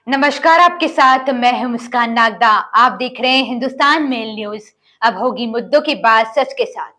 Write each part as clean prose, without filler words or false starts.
नमस्कार, आपके साथ मैं हूं मुस्कान नागदा। आप देख रहे हैं हिंदुस्तान मेल न्यूज। अब होगी मुद्दों की बात सच के साथ।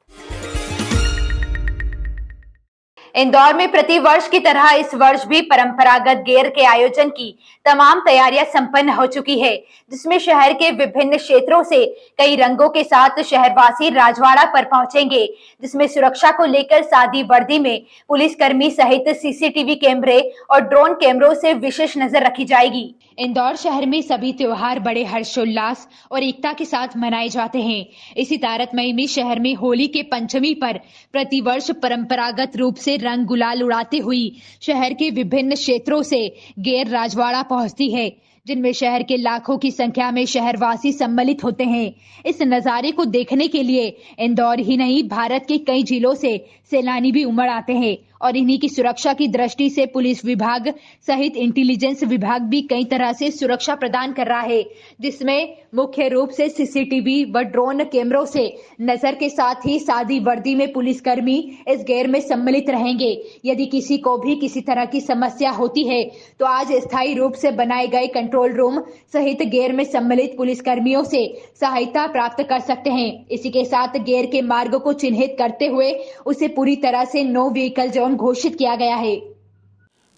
इंदौर में प्रतिवर्ष की तरह इस वर्ष भी परंपरागत गेर के आयोजन की तमाम तैयारियां संपन्न हो चुकी है, जिसमें शहर के विभिन्न क्षेत्रों से कई रंगों के साथ शहरवासी राजवाड़ा पर पहुंचेंगे, जिसमें सुरक्षा को लेकर सादी वर्दी में पुलिसकर्मी सहित सीसीटीवी कैमरे और ड्रोन कैमरों से विशेष नजर रखी जाएगी। इंदौर शहर में सभी त्योहार बड़े हर्षोल्लास और एकता के साथ मनाए जाते हैं। इसी तारतम्य में शहर में होली के पंचमी पर प्रतिवर्ष परंपरागत रूप से रंग गुलाल उड़ाते हुई शहर के विभिन्न क्षेत्रों से गेर राजवाड़ा पहुंचती है, जिनमें शहर के लाखों की संख्या में शहरवासी सम्मिलित होते हैं। इस नजारे को देखने के लिए इंदौर ही नहीं, भारत के कई जिलों से सैलानी भी उमड़ आते हैं और इन्हीं की सुरक्षा की दृष्टि से पुलिस विभाग सहित इंटेलिजेंस विभाग भी कई तरह से सुरक्षा प्रदान कर रहा है, जिसमें मुख्य रूप से सीसीटीवी व ड्रोन कैमरों से नजर के साथ ही सादी वर्दी में पुलिसकर्मी इस गेर में सम्मिलित रहेंगे। यदि किसी को भी किसी तरह की समस्या होती है तो आज स्थायी रूप से बनाए गए कंट्रोल रूम सहित गेर में सम्मिलित पुलिसकर्मियों से सहायता प्राप्त कर सकते हैं। इसी के साथ गेर के मार्ग को चिन्हित करते हुए उसे पूरी तरह से नो व्हीकल जोन घोषित किया गया है।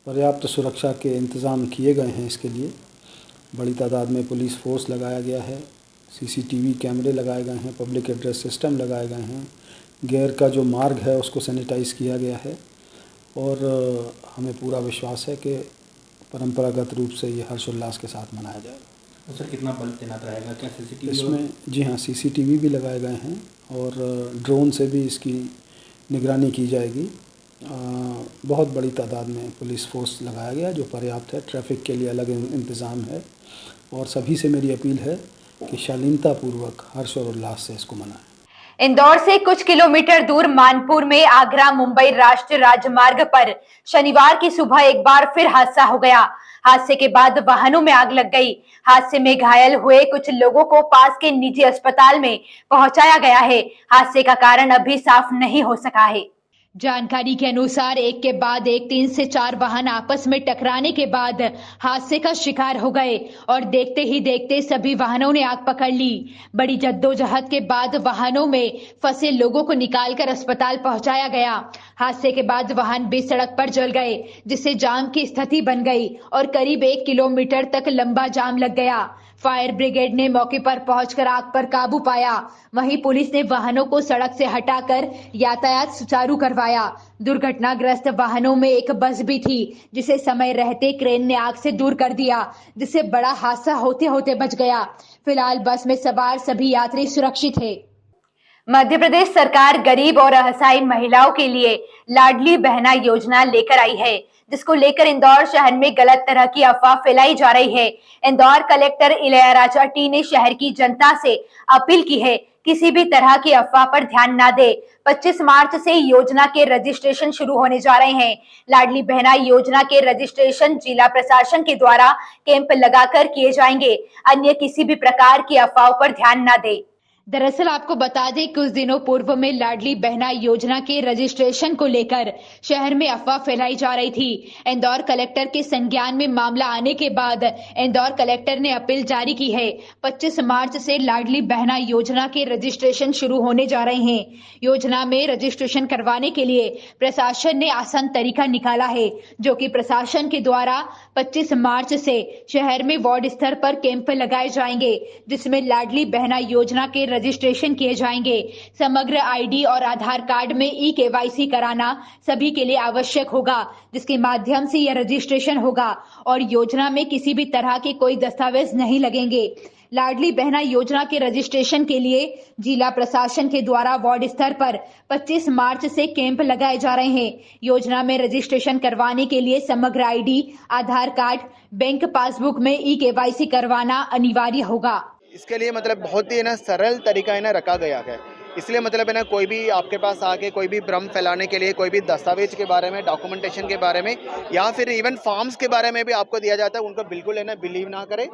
पर्याप्त सुरक्षा के इंतज़ाम किए गए हैं। इसके लिए बड़ी तादाद में पुलिस फोर्स लगाया गया है, सीसीटीवी कैमरे लगाए गए हैं, पब्लिक एड्रेस सिस्टम लगाए गए हैं, गेर का जो मार्ग है उसको सैनिटाइज किया गया है और हमें पूरा विश्वास है कि परंपरागत रूप से ये हर्षोल्लास के साथ मनाया जाएगा। सर, कितना बल तैनात रहेगा? क्या सीसीटीवी इसमें? जी हाँ, सीसीटीवी भी लगाए गए हैं और ड्रोन से भी इसकी निगरानी की जाएगी। बहुत बड़ी तादाद में पुलिस फोर्स लगाया गया जो पर्याप्त है। ट्रैफिक के लिए अलग इंतज़ाम है और सभी से मेरी अपील है कि शालीनतापूर्वक हर्ष और उल्लास से इसको मनाएं। इंदौर से कुछ किलोमीटर दूर मानपुर में आगरा मुंबई राष्ट्रीय राजमार्ग पर शनिवार की सुबह एक बार फिर हादसा हो गया। हादसे के बाद वाहनों में आग लग गई। हादसे में घायल हुए कुछ लोगों को पास के निजी अस्पताल में पहुंचाया गया है। हादसे का कारण अभी साफ नहीं हो सका है। जानकारी के अनुसार एक के बाद एक 3 से 4 वाहन आपस में टकराने के बाद हादसे का शिकार हो गए और देखते ही देखते सभी वाहनों ने आग पकड़ ली। बड़ी जद्दोजहद के बाद वाहनों में फंसे लोगों को निकालकर अस्पताल पहुंचाया गया। हादसे के बाद वाहन बीच सड़क पर जल गए, जिससे जाम की स्थिति बन गई और करीब 1 किलोमीटर तक लंबा जाम लग गया। फायर ब्रिगेड ने मौके पर पहुंचकर आग पर काबू पाया। वहीं पुलिस ने वाहनों को सड़क से हटाकर यातायात सुचारू करवाया। दुर्घटनाग्रस्त वाहनों में एक बस भी थी, जिसे समय रहते क्रेन ने आग से दूर कर दिया, जिससे बड़ा हादसा होते होते बच गया। फिलहाल बस में सवार सभी यात्री सुरक्षित है। मध्य प्रदेश सरकार गरीब और असहाय महिलाओं के लिए लाडली बहना योजना लेकर आई है, जिसको लेकर इंदौर शहर में गलत तरह की अफवाह फैलाई जा रही है। इंदौर कलेक्टर इलैयाराजा टी ने शहर की जनता से अपील की है, किसी भी तरह की अफवाह पर ध्यान न दे। 25 मार्च से योजना के रजिस्ट्रेशन शुरू होने जा रहे हैं। लाडली बहना योजना के रजिस्ट्रेशन जिला प्रशासन के द्वारा कैंप लगाकर किए जाएंगे। अन्य किसी भी प्रकार की अफवाहों पर ध्यान न दे। दरअसल आपको बता दें, कुछ दिनों पूर्व में लाडली बहना योजना के रजिस्ट्रेशन को लेकर शहर में अफवाह फैलाई जा रही थी। इंदौर कलेक्टर के संज्ञान में मामला आने के बाद इंदौर कलेक्टर ने अपील जारी की है। 25 मार्च से लाडली बहना योजना के रजिस्ट्रेशन शुरू होने जा रहे हैं। योजना में रजिस्ट्रेशन करवाने के लिए प्रशासन ने आसान तरीका निकाला है, जो कि प्रशासन के द्वारा 25 मार्च से शहर में वार्ड स्तर पर कैंप लगाए जाएंगे, जिसमें लाडली बहना योजना के रजिस्ट्रेशन किए जाएंगे। समग्र आईडी और आधार कार्ड में ई-केवाईसी कराना सभी के लिए आवश्यक होगा, जिसके माध्यम से यह रजिस्ट्रेशन होगा और योजना में किसी भी तरह के कोई दस्तावेज नहीं लगेंगे। लाडली बहना योजना के रजिस्ट्रेशन के लिए जिला प्रशासन के द्वारा वार्ड स्तर पर 25 मार्च से कैंप लगाए जा रहे हैं। योजना में रजिस्ट्रेशन करवाने के लिए समग्र आईडी, आधार कार्ड, बैंक पासबुक में ई-केवाईसी करवाना अनिवार्य होगा। इसके लिए मतलब बहुत ही सरल तरीका रखा गया है। इसलिए मतलब कोई भी आपके पास आके कोई भी भ्रम फैलाने के लिए कोई भी दस्तावेज के बारे में, डॉक्यूमेंटेशन के बारे में या फिर इवन फॉर्म्स के बारे में भी आपको दिया जाता है, उनको बिल्कुल बिलीव ना करें।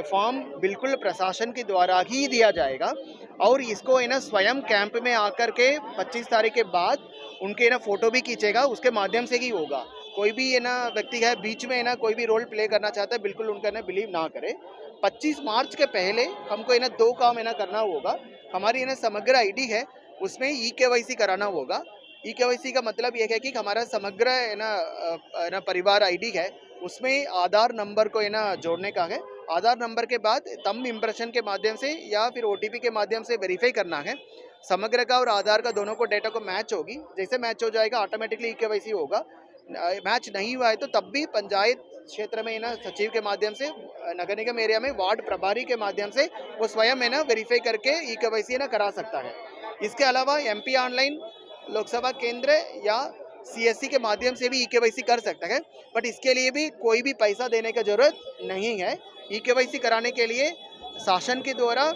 फॉर्म बिल्कुल प्रशासन के द्वारा ही दिया जाएगा और इसको स्वयं कैंप में आकर के 25 तारीख के बाद उनके फ़ोटो भी खींचेगा, उसके माध्यम से ही होगा। कोई भी है ना व्यक्ति है बीच में है ना कोई भी रोल प्ले करना चाहता है, बिल्कुल उनका ना बिलीव ना करे। 25 मार्च के पहले हमको है ना 2 काम है ना करना होगा। हमारी है ना समग्र आईडी है, उसमें ई-केवाईसी कराना होगा। ई-केवाईसी का मतलब ये है कि हमारा समग्र है ना परिवार आईडी है, उसमें आधार नंबर को है ना जोड़ने का है। आधार नंबर के बाद थंब इम्प्रेशन के माध्यम से या फिर ओटीपी के माध्यम से वेरीफाई करना है। समग्र का और आधार का दोनों को डेटा को मैच होगी, जैसे मैच हो जाएगा ऑटोमेटिकली ई-केवाईसी होगा। मैच नहीं हुआ है तो तब भी पंचायत क्षेत्र में ना सचिव के माध्यम से, नगर निगम एरिया में वार्ड प्रभारी के माध्यम से वो स्वयं है ना वेरीफाई करके ई-केवाईसी ना करा सकता है। इसके अलावा एमपी ऑनलाइन लोकसभा केंद्र या सीएससी के माध्यम से भी ई-केवाईसी कर सकता है, बट इसके लिए भी कोई भी पैसा देने की जरूरत नहीं है। ई-केवाईसी कराने के लिए शासन के द्वारा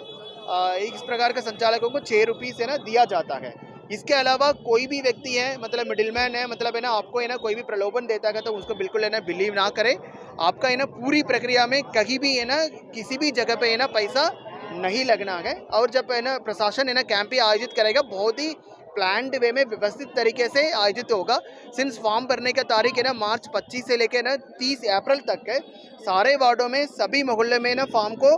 इस प्रकार के संचालकों को 6 रुपये से ना दिया जाता है। इसके अलावा कोई भी व्यक्ति है मतलब मिडिलमैन है, मतलब है ना आपको है ना कोई भी प्रलोभन देता है तो उसको बिल्कुल है ना बिलीव ना करें। आपका है ना पूरी प्रक्रिया में कहीं भी है ना किसी भी जगह पे है ना पैसा नहीं लगना है। और जब है ना प्रशासन है ना कैंप आयोजित करेगा, बहुत ही प्लान्ड वे में व्यवस्थित तरीके से आयोजित होगा। सिंस फॉर्म भरने का तारीख है ना मार्च 25 से लेकर ना 30 अप्रैल तक है। सारे वार्डों में सभी मोहल्ले में ना फॉर्म को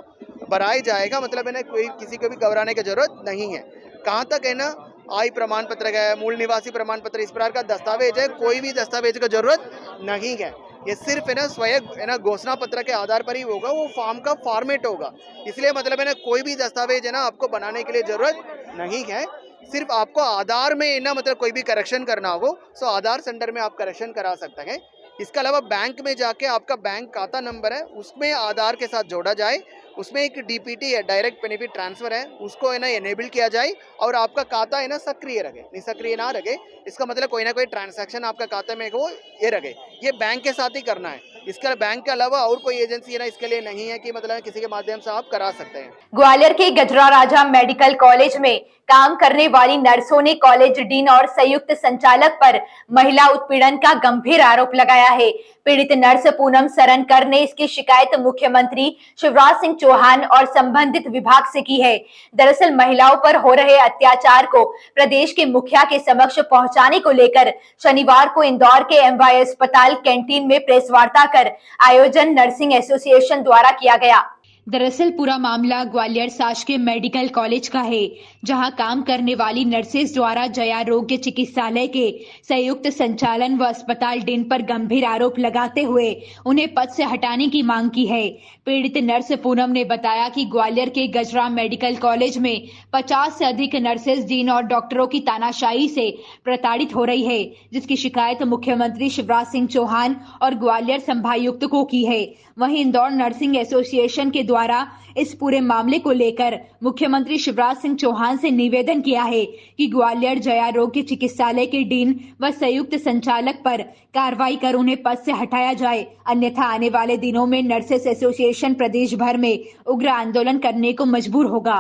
भराया जाएगा, मतलब है ना कोई किसी को भी घबराने की जरूरत नहीं है। कहाँ तक है ना आय प्रमाण पत्र है, मूल निवासी प्रमाण पत्र, इस प्रकार का दस्तावेज है, कोई भी दस्तावेज की जरूरत नहीं है। ये सिर्फ है ना स्वयं है ना घोषणा पत्र के आधार पर ही होगा, वो फॉर्म का फॉर्मेट होगा। इसलिए मतलब है ना कोई भी दस्तावेज है ना आपको बनाने के लिए जरूरत नहीं है। सिर्फ आपको आधार में ना मतलब कोई भी करेक्शन करना हो तो आधार सेंटर में आप करेक्शन करा सकते हैं। इसके अलावा बैंक में जाके आपका बैंक खाता नंबर है उसमें आधार के साथ जोड़ा जाए, उसमें एक डीपीटी है, डायरेक्ट बेनिफिट ट्रांसफर है, उसको है ना एनेबल किया जाए और आपका खाता है ना सक्रिय रहे, निष्क्रिय ना रहे। इसका मतलब कोई ना कोई ट्रांजैक्शन आपका खाते में हो ये रहे, ये बैंक के साथ ही करना है। इसके बैंक के अलावा और कोई एजेंसी है ना इसके लिए नहीं है कि मतलब किसी के माध्यम से आप करा सकते हैं। ग्वालियर के गजरा राजा मेडिकल कॉलेज में काम करने वाली नर्सों ने कॉलेज डीन और संयुक्त संचालक पर महिला उत्पीड़न का गंभीर आरोप लगाया है। पीड़ित नर्स पूनम सरनकर ने इसकी शिकायत मुख्यमंत्री शिवराज सिंह चौहान और संबंधित विभाग से की है। दरअसल महिलाओं पर हो रहे अत्याचार को प्रदेश के मुखिया के समक्ष पहुंचाने को लेकर शनिवार को इंदौर के एमवाई अस्पताल कैंटीन में प्रेस वार्ता कर आयोजन नर्सिंग एसोसिएशन द्वारा किया गया। दरअसल पूरा मामला ग्वालियर शासकीय मेडिकल कॉलेज का है, जहां काम करने वाली नर्सेज द्वारा जया आरोग्य चिकित्सालय के संयुक्त संचालन व अस्पताल डीन पर गंभीर आरोप लगाते हुए उन्हें पद से हटाने की मांग की है। पीड़ित नर्स पूनम ने बताया कि ग्वालियर के गजरा मेडिकल कॉलेज में 50 से अधिक नर्सेज, डीन और डॉक्टरों की तानाशाही से प्रताड़ित हो रही है, जिसकी शिकायत मुख्यमंत्री शिवराज सिंह चौहान और ग्वालियर संभागायुक्त को की है। वहीं इंदौर नर्सिंग एसोसिएशन के द्वारा इस पूरे मामले को लेकर मुख्यमंत्री शिवराज सिंह चौहान से निवेदन किया है कि ग्वालियर जया आरोग्य चिकित्सालय के डीन व संयुक्त संचालक पर कार्रवाई कर उन्हें पद से हटाया जाए, अन्यथा आने वाले दिनों में नर्सेस एसोसिएशन प्रदेश भर में उग्र आंदोलन करने को मजबूर होगा।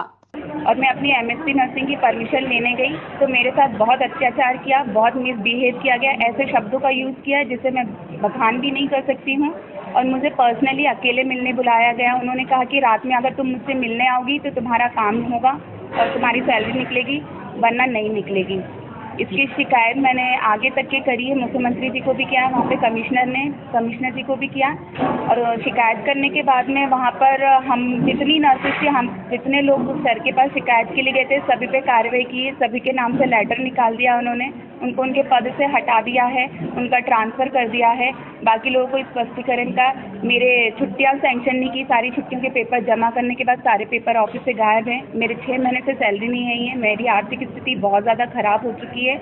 और मैं अपनी एमएससी नर्सिंग की परमिशन लेने गई तो मेरे साथ बहुत अत्याचार किया, बहुत मिसबिहेव किया गया, ऐसे शब्दों का यूज़ किया जिसे मैं बखान भी नहीं कर सकती हूँ। और मुझे पर्सनली अकेले मिलने बुलाया गया। उन्होंने कहा कि रात में अगर तुम मुझसे मिलने आओगी तो तुम्हारा काम होगा और तुम्हारी सैलरी निकलेगी, वरना नहीं निकलेगी। इसकी शिकायत मैंने आगे तक के करी है, मुख्यमंत्री जी को भी किया, वहाँ पे कमिश्नर जी को भी किया। और शिकायत करने के बाद में वहाँ पर हम जितनी नर्सेस थी, हम जितने लोग सर के पास शिकायत के लिए गए थे, सभी पे कार्रवाई की, सभी के नाम से लेटर निकाल दिया उन्होंने, उनको उनके पद से हटा दिया है, उनका ट्रांसफ़र कर दिया है। बाकी लोगों को स्पष्टीकरण का, मेरे छुट्टियाँ सैंक्शन नहीं की, सारी छुट्टियों के पेपर जमा करने के बाद सारे पेपर ऑफिस से गायब हैं। मेरे 6 महीने से सैलरी नहीं आई है। मेरी आर्थिक स्थिति बहुत ज़्यादा ख़राब हो चुकी है।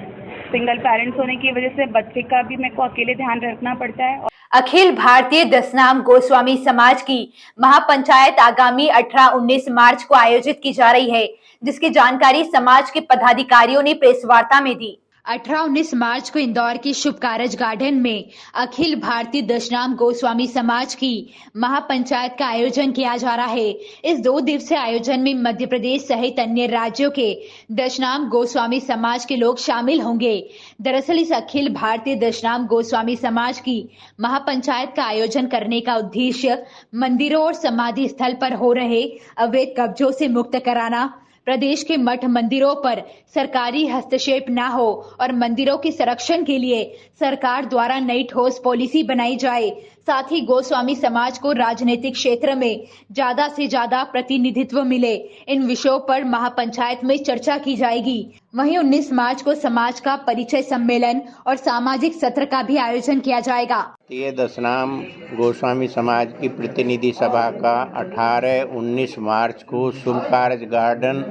सिंगल पेरेंट्स होने की वजह से बच्चे का भी मेरे को अकेले ध्यान रखना पड़ता है। अखिल भारतीय दशनाम गोस्वामी समाज की महापंचायत आगामी 18-19 मार्च को आयोजित की जा रही है, जिसकी जानकारी समाज के पदाधिकारियों ने प्रेस वार्ता में दी। 18-19 मार्च को इंदौर के शुभ कारज गार्डन में अखिल भारतीय दशनाम गोस्वामी समाज की महापंचायत का आयोजन किया जा रहा है। इस 2 दिवसीय आयोजन में मध्य प्रदेश सहित अन्य राज्यों के दशनाम गोस्वामी समाज के लोग शामिल होंगे। दरअसल इस अखिल भारतीय दशनाम गोस्वामी समाज की महापंचायत का आयोजन करने का उद्देश्य मंदिरों और समाधि स्थल पर हो रहे अवैध कब्जों से मुक्त कराना, प्रदेश के मठ मंदिरों पर सरकारी हस्तक्षेप न हो और मंदिरों के संरक्षण के लिए सरकार द्वारा नई ठोस पॉलिसी बनाई जाए। साथ ही गोस्वामी समाज को राजनीतिक क्षेत्र में ज्यादा से ज्यादा प्रतिनिधित्व मिले। इन विषयों पर महापंचायत में चर्चा की जाएगी। वहीं 19 मार्च को समाज का परिचय सम्मेलन और सामाजिक सत्र का भी आयोजन किया जाएगा। ये दशनाम गोस्वामी समाज की प्रतिनिधि सभा का 18-19 मार्च को शुभकार्य garden,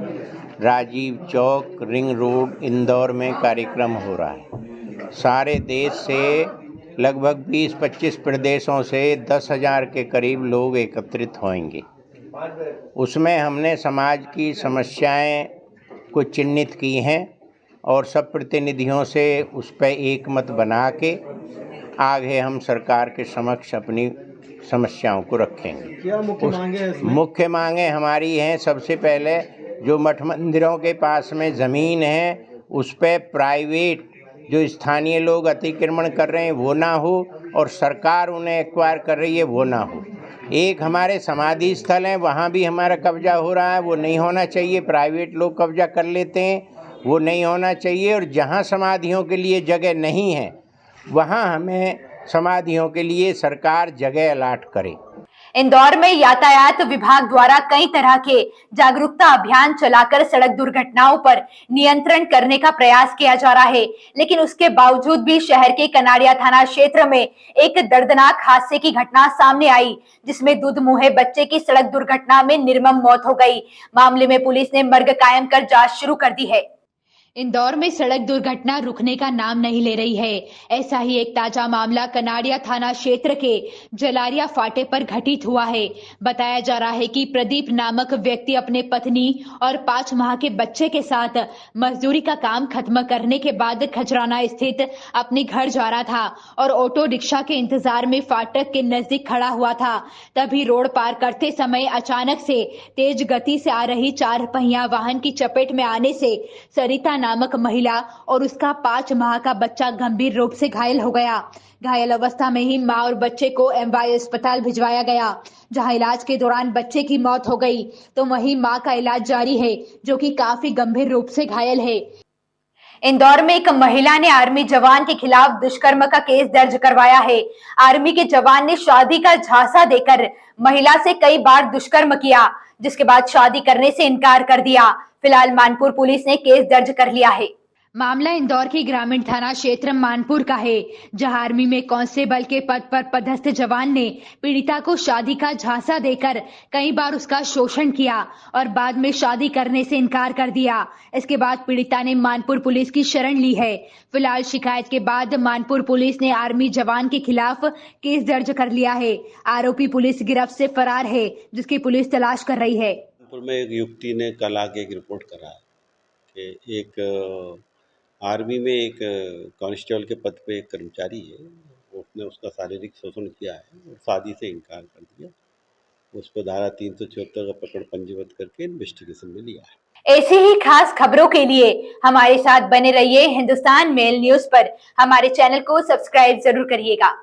Rajiv Chowk, ring road, Indore में कार्यक्रम हो रहा है। सारे देश से लगभग 20-25 प्रदेशों से 10,000 के करीब लोग एकत्रित होंगे। उसमें हमने समाज की समस्याएं को चिन्हित की हैं और सब प्रतिनिधियों से उस पर एक मत बना के आगे हम सरकार के समक्ष अपनी समस्याओं को रखेंगे। क्या मुख्य मांगे हैं इसमें? मुख्य मांगे हमारी हैं, सबसे पहले जो मठ मंदिरों के पास में ज़मीन है उस पर प्राइवेट जो स्थानीय लोग अतिक्रमण कर रहे हैं वो ना हो और सरकार उन्हें एक्वायर कर रही है वो ना हो। एक हमारे समाधि स्थल हैं, वहाँ भी हमारा कब्जा हो रहा है, वो नहीं होना चाहिए। प्राइवेट लोग कब्जा कर लेते हैं, वो नहीं होना चाहिए। और जहाँ समाधियों के लिए जगह नहीं है वहाँ हमें समाधियों के लिए सरकार जगह अलॉट करे। इंदौर में यातायात विभाग द्वारा कई तरह के जागरूकता अभियान चलाकर सड़क दुर्घटनाओं पर नियंत्रण करने का प्रयास किया जा रहा है, लेकिन उसके बावजूद भी शहर के कनाड़िया थाना क्षेत्र में एक दर्दनाक हादसे की घटना सामने आई, जिसमें दूध मुहे बच्चे की सड़क दुर्घटना में निर्मम मौत हो गई। मामले में पुलिस ने मर्ग कायम कर जांच शुरू कर दी है। इंदौर में सड़क दुर्घटना रुकने का नाम नहीं ले रही है। ऐसा ही एक ताजा मामला कनाड़िया थाना क्षेत्र के जलारिया फाटे पर घटित हुआ है। बताया जा रहा है कि प्रदीप नामक व्यक्ति अपने पत्नी और 5 माह के बच्चे के साथ मजदूरी का काम खत्म करने के बाद खजराना स्थित अपने घर जा रहा था और ऑटो रिक्शा के इंतजार में फाटक के नजदीक खड़ा हुआ था। तभी रोड पार करते समय अचानक से तेज गति से आ रही 4 पहिया वाहन की चपेट में आने से सरिता नामक महिला और उसका 5 माह का बच्चा गंभीर रूप से घायल हो गया। घायल अवस्था में ही मां और बच्चे को एमवाई अस्पताल भिजवाया गया, जहां इलाज के दौरान बच्चे की मौत हो गई, तो वहीं मां का इलाज जारी है, जो कि काफी गंभीर रूप से घायल है। इंदौर में एक महिला ने आर्मी जवान के खिलाफ दुष्कर्म का केस दर्ज करवाया है। आर्मी के जवान ने शादी का झांसा देकर महिला से कई बार दुष्कर्म किया, जिसके बाद शादी करने से इनकार कर दिया। फिलहाल मानपुर पुलिस ने केस दर्ज कर लिया है। मामला इंदौर के ग्रामीण थाना क्षेत्र मानपुर का है, जहां आर्मी में कांस्टेबल के पद पर पदस्थ जवान ने पीड़िता को शादी का झांसा देकर कई बार उसका शोषण किया और बाद में शादी करने से इनकार कर दिया। इसके बाद पीड़िता ने मानपुर पुलिस की शरण ली है। फिलहाल शिकायत के बाद मानपुर पुलिस ने आर्मी जवान के खिलाफ केस दर्ज कर लिया है। आरोपी पुलिस गिरफ्त से फरार है, जिसकी पुलिस तलाश कर रही है। में एक युवती ने कल आके एक रिपोर्ट करा कि एक आर्मी में एक कांस्टेबल के पद पे एक कर्मचारी है, उसने उसका शारीरिक शोषण किया है और शादी से इनकार कर दिया। उस पर धारा 374 का प्रकरण पंजीबद्ध करके इन्वेस्टिगेशन में लिया है। ऐसी ही खास खबरों के लिए हमारे साथ बने रहिए। हिंदुस्तान मेल न्यूज पर हमारे चैनल को सब्सक्राइब जरूर करिएगा।